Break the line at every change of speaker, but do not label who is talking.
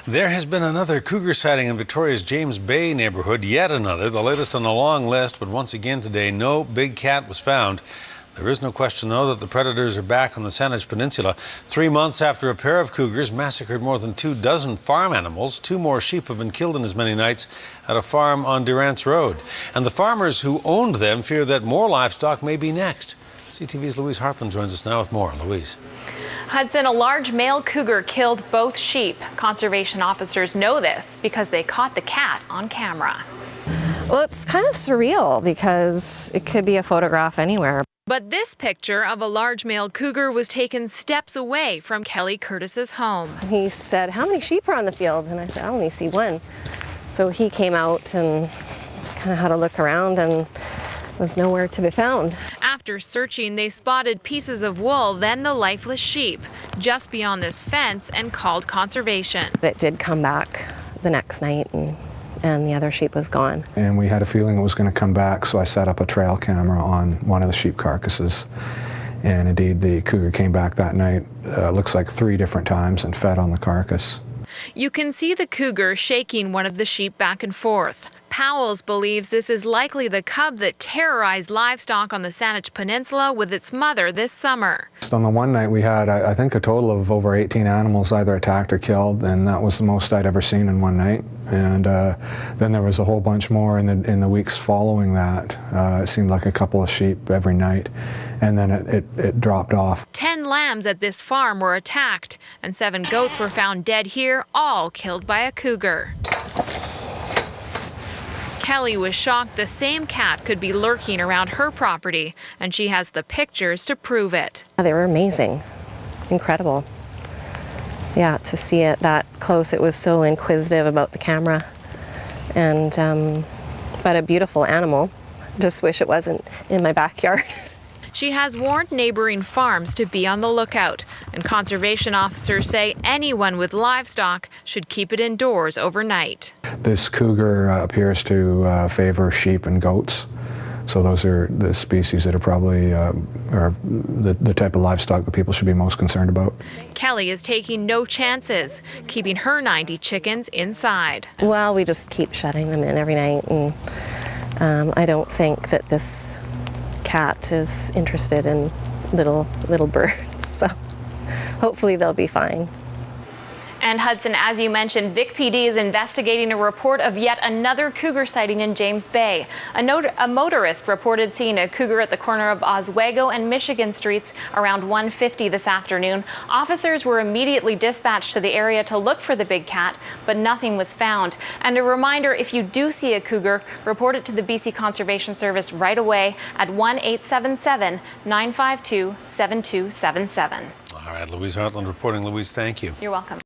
There has been another cougar sighting in Victoria's James Bay neighborhood, yet another, the latest on a long list, but once again today, no big cat was found. There is no question, though, that the predators are back on the Saanich Peninsula. 3 months after a pair of cougars massacred more than 24 farm animals, 2 more sheep have been killed in as many nights at a farm on Durrance Road. And the farmers who owned them fear that more livestock may be next. CTV's Louise Hartland joins us now with more. Louise.
Hudson, a large male cougar killed both sheep. Conservation officers know this because they caught the cat on camera.
Well, it's kind of surreal because it could be a photograph anywhere.
But this picture of a large male cougar was taken steps away from Kelly Curtis's home.
He said, "How many sheep are on the field?" And I said, "I only see one." So he came out and kind of had a look around and was nowhere to be found.
After searching, they spotted pieces of wool, then the lifeless sheep, just beyond this fence, and called conservation.
It did come back the next night, and the other sheep was gone.
And we had a feeling it was going to come back, so I set up a trail camera on one of the sheep carcasses. And indeed, the cougar came back that night, looks like 3 different times, and fed on the carcass.
You can see the cougar shaking one of the sheep back and forth. Powell's believes this is likely the cub that terrorized livestock on the Saanich Peninsula with its mother this summer.
On the one night we had, I think, a total of over 18 animals either attacked or killed, and that was the most I'd ever seen in one night. And then there was a whole bunch more in the weeks following that. It seemed like a couple of sheep every night, and then it dropped off.
10 lambs at this farm were attacked, and 7 goats were found dead here, all killed by a cougar. Kelly was shocked the same cat could be lurking around her property, and she has the pictures to prove it.
They were amazing, incredible. Yeah, to see it that close, it was so inquisitive about the camera, and but a beautiful animal. Just wish it wasn't in my backyard.
She has warned neighboring farms to be on the lookout, and conservation officers say anyone with livestock should keep it indoors overnight.
This cougar appears to favor sheep and goats, so those are the species that are probably are the type of livestock that people should be most concerned about.
Kelly is taking no chances, keeping her 90 chickens inside.
Well, we just keep shutting them in every night, and I don't think that this cat is interested in little birds, so hopefully they'll be fine.
And Hudson, as you mentioned, Vic PD is investigating a report of yet another cougar sighting in James Bay. A motorist reported seeing a cougar at the corner of Oswego and Michigan Streets around 1:50 this afternoon. Officers were immediately dispatched to the area to look for the big cat, but nothing was found. And a reminder, if you do see a cougar, report it to the BC Conservation Service right away at 1-877-952-7277.
All right, Louise Hartland reporting. Louise, thank you.
You're welcome.